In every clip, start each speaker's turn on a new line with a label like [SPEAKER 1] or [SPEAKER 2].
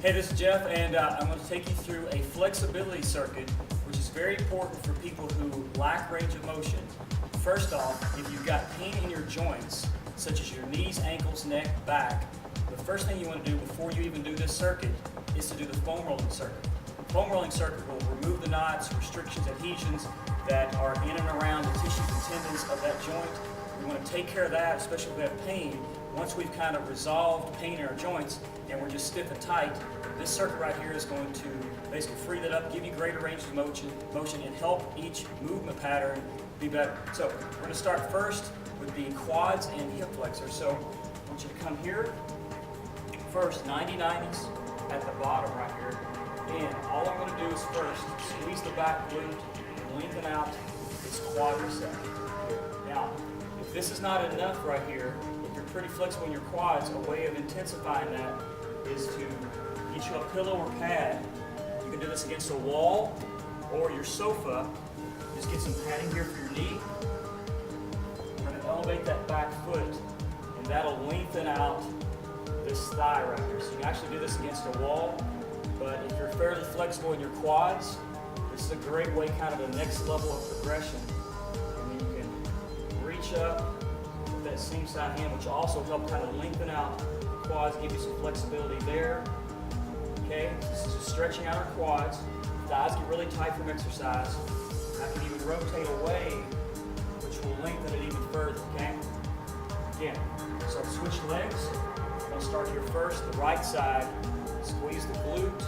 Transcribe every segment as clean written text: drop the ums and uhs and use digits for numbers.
[SPEAKER 1] Hey, this is Jeff, and I'm going to take you through a flexibility circuit, which is very important for people who lack range of motion. First off, if you've got pain in your joints, such as your knees, ankles, neck, back, the first thing you want to do before you even do this circuit is to do the foam rolling circuit. The foam rolling circuit will remove the knots, restrictions, adhesions that are in and around the tissues and tendons of that joint. We want to take care of that, especially if we have pain. Once we've kind of resolved pain in our joints and we're just stiff and tight, this circuit right here is going to basically free that up, give you greater range of motion and help each movement pattern be better. So we're going to start first with the quads and hip flexor. So I want you to come here. First, 90-90s at the bottom right here. And all I'm going to do is first squeeze the back glute and lengthen out this quadricep. Now, if this is not enough right here, if you're pretty flexible in your quads, a way of intensifying that is to get you a pillow or pad. You can do this against a wall or your sofa. Just get some padding here for your knee. We're going to elevate that back foot, and that'll lengthen out this thigh right here. So you can actually do this against a wall, but if you're fairly flexible in your quads, this is a great way, kind of the next level of progression. And then you can reach up with that same side hand, which will also help kind of lengthen out the quads, give you some flexibility there. Okay, this is just stretching out our quads. Thighs get really tight from exercise. I can even rotate away, which will lengthen it even further, okay? Again, so I'll switch legs. I'm going to start here first, the right side. Squeeze the glute,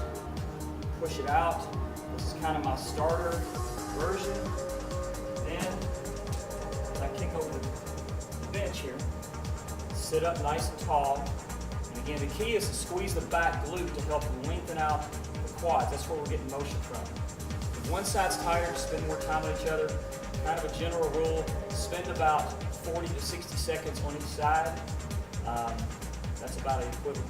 [SPEAKER 1] push it out. This is kind of my starter version. Then I kick over the bench here. Sit up nice and tall. And again, the key is to squeeze the back glute to help lengthen out the quads. That's where we're getting motion from. If one side's tired, spend more time on each other. Kind of a general rule, spend about 40 to 60 seconds on each side. That's about an equivalent.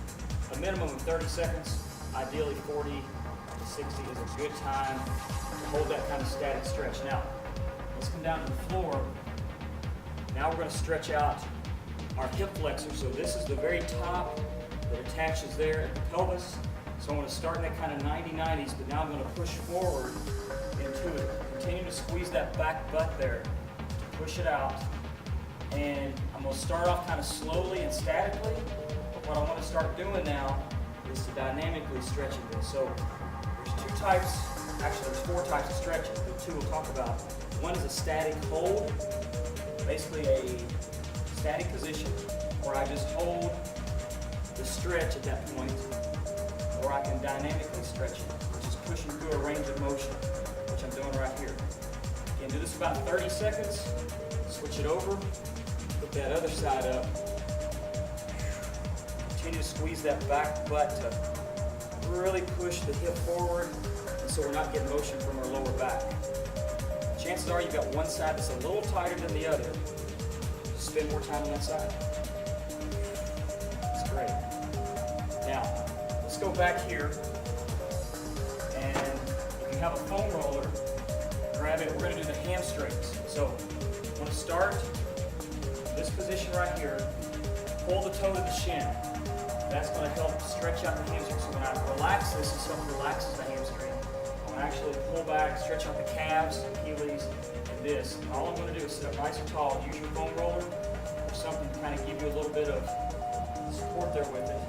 [SPEAKER 1] A minimum of 30 seconds, ideally 40 to 60 is a good time to hold that kind of static stretch. Now, let's come down to the floor. Now we're going to stretch out our hip flexor. So this is the very top that attaches there at the pelvis. So I'm going to start in that kind of 90-90s, but now I'm going to push forward into it. Continue to squeeze that back butt there to push it out. And I'm going to start off kind of slowly and statically. What I want to start doing now is to dynamically stretching this. So there's two types, actually there's four types of stretching, but two we'll talk about. One is a static hold, basically a static position where I just hold the stretch at that point, or I can dynamically stretch it, which is pushing through a range of motion, which I'm doing right here. Again, do this about 30 seconds, switch it over, put that other side up. Continue to squeeze that back butt to really push the hip forward, and so we're not getting motion from our lower back. Chances are you've got one side that's a little tighter than the other. Spend more time on that side. That's great. Now, let's go back here, and if you have a foam roller, grab it. We're going to do the hamstrings. So I'm going to start this position right here. Pull the toe to the shin. That's going to help stretch out the hamstring. So when I relax this, and something relaxes the hamstring, I'm going to actually pull back, stretch out the calves, Achilles, and this. And all I'm going to do is sit up nice and tall. Use your foam roller or something to kind of give you a little bit of support there with it.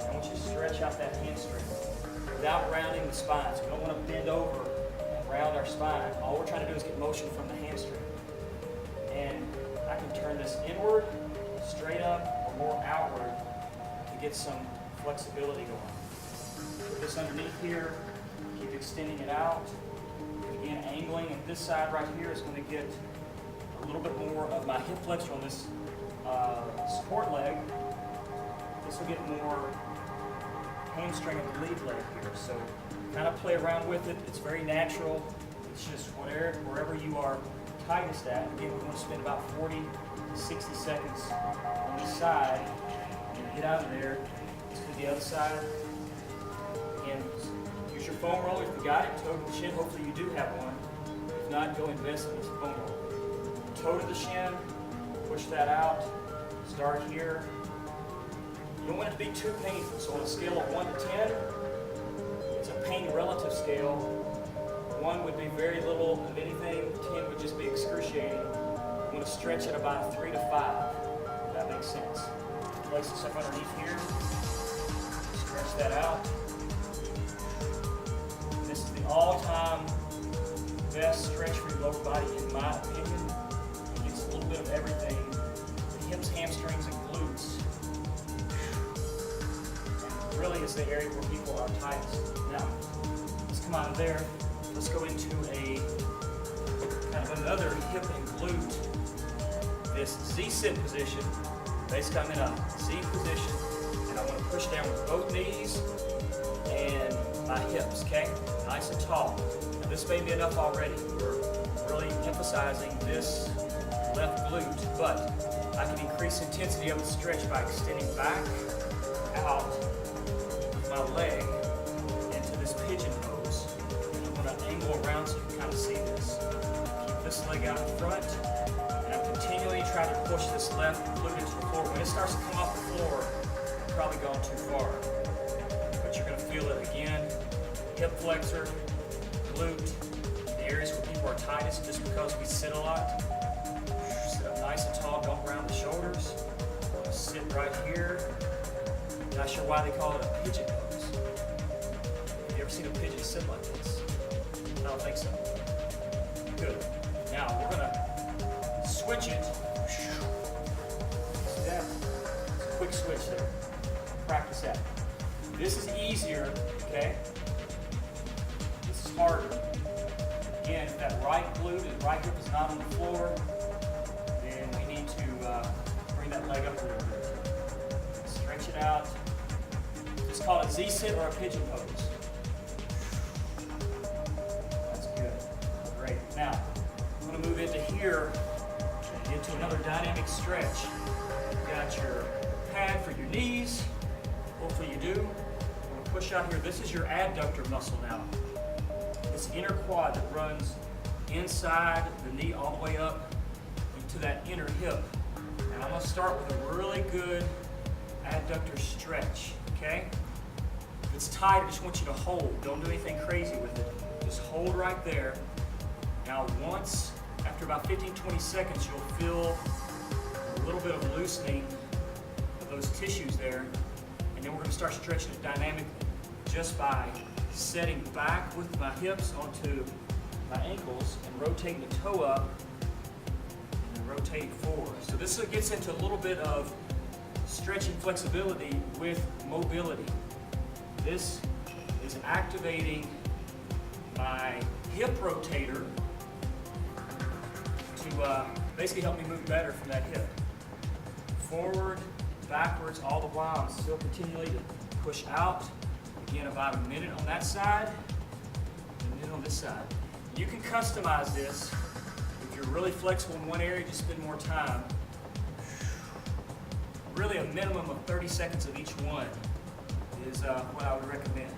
[SPEAKER 1] I want you to stretch out that hamstring without rounding the spine. So we don't want to bend over and round our spine. All we're trying to do is get motion from the hamstring. And I can turn this inward, straight up, or more outward, get some flexibility going. Put this underneath here, keep extending it out. Again, angling, and this side right here is going to get a little bit more of my hip flexor on this support leg. This will get more hamstring of the lead leg here. So kind of play around with it. It's very natural. It's just wherever you are tightest at. Again, we want to spend about 40 to 60 seconds on this side. Get out of there. Let's do the other side. Again, use your foam roller if you got it. Toe to the shin. Hopefully you do have one. If not, go invest in this foam roller. Toe to the shin. Push that out. Start here. You don't want it to be too painful. So on a scale of 1 to 10, pain relative scale, 1 would be very little of anything, 10 would just be excruciating. I'm going to stretch at about 3 to 5, if that makes sense. Place this up underneath here, stretch that out. This is the all-time best stretch for your lower body in my opinion. It gets a little bit of everything, the hips, hamstrings, and glutes. And really is the area where people are tightest. Now, let's come out of there. Let's go into a kind of another hip and glute. This Z-sit position. Basically, I'm in a Z position, and I want to push down with both knees and my hips, okay? Nice and tall. Now, this may be enough already. We're really emphasizing this left glute, but I can increase intensity of the stretch by extending back out with my leg into this pigeon pose. I'm going to angle around so you can kind of see this. Keep this leg out in front, and I'm continually trying to push this left glute into the floor. When it starts to come off the floor, you've probably gone too far. But you're going to feel it again. Hip flexor, glute, the areas where people are tightest just because we sit a lot. Sit up nice and tall, don't round the shoulders. Sit right here. Not sure why they call it a pigeon pose. Have you ever seen a pigeon sit like this? I don't think so. Good. Now we're going to switch it. See that? Quick switch there. Practice that. This is easier, okay? This is harder. Again, if that right glute and right hip is not on the floor, then we need to bring that leg up a little bit. Stretch it out. Just call it Z-sit or a pigeon pose. That's good. Great. Now, I'm going to move into here and into another dynamic stretch. You've got your pad for your knees. Hopefully you do. I'm going to push out here. This is your adductor muscle now. This inner quad that runs inside the knee all the way up into that inner hip. And I'm going to start with a really good adductor stretch, okay? If it's tight, I just want you to hold. Don't do anything crazy with it. Just hold right there. Now once, after about 15-20 seconds, you'll feel a little bit of loosening of those tissues there. And then we're going to start stretching it dynamically just by setting back with my hips onto my ankles and rotating the toe up and rotating forward. So this gets into a little bit of stretching flexibility with mobility. This is activating my hip rotator to basically help me move better from that hip. Forward, backwards, all the while I'm still continually to push out. Again, about a minute on that side, a minute on this side. You can customize this. If you're really flexible in one area, just spend more time. Really a minimum of 30 seconds of each one is what I would recommend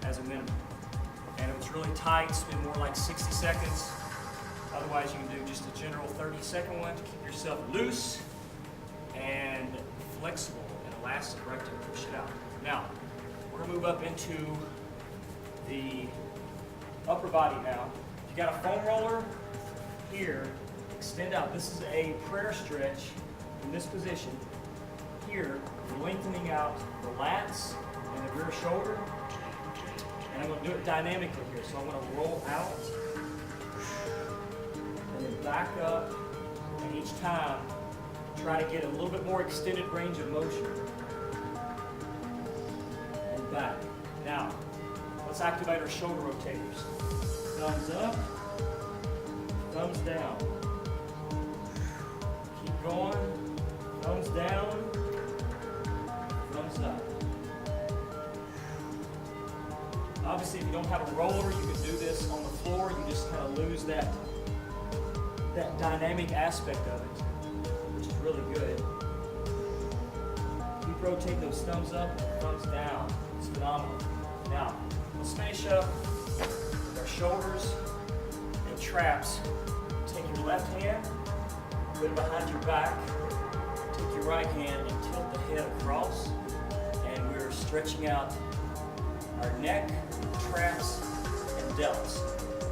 [SPEAKER 1] as a minimum. And if it's really tight, spend more like 60 seconds. Otherwise, you can do just a general 30-second one to keep yourself loose and flexible and elastic right to push it out. Now, we're going to move up into the upper body now. If you got a foam roller here, extend out. This is a prayer stretch in this position. Here, lengthening out the lats and the rear shoulder. And I'm going to do it dynamically here. So I'm going to roll out and then back up. And each time, try to get a little bit more extended range of motion. And back. Now, let's activate our shoulder rotators. Thumbs up, thumbs down. Keep going. Thumbs down, thumbs up. Obviously, if you don't have a roller, you can do this on the floor. You just kind of lose that dynamic aspect of it, which is really good. Keep rotating those thumbs up and thumbs down. It's phenomenal. Now, let's finish up with our shoulders and traps. Take your left hand, put it behind your back. Take your right hand and tilt the head across. And we're stretching out our neck, traps, and delts.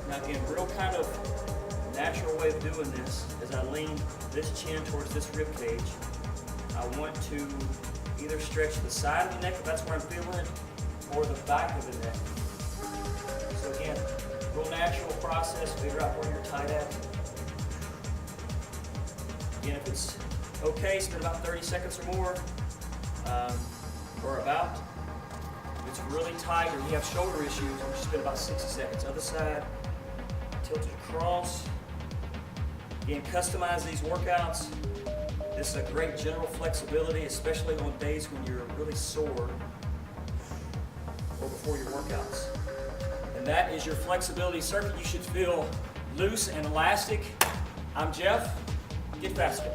[SPEAKER 1] Now again, real kind of natural way of doing this is I lean this chin towards this rib cage. I want to either stretch the side of the neck if that's where I'm feeling it, or the back of the neck. So again, real natural process, figure out where you're tight at. Again, if it's okay, spend about 30 seconds or more, or about. If it's really tight or you have shoulder issues, you just spend about 60 seconds. Other side, tilted across. Again, customize these workouts. This is a great general flexibility, especially on days when you're really sore or before your workouts. And that is your flexibility circuit. You should feel loose and elastic. I'm Jeff. Get faster.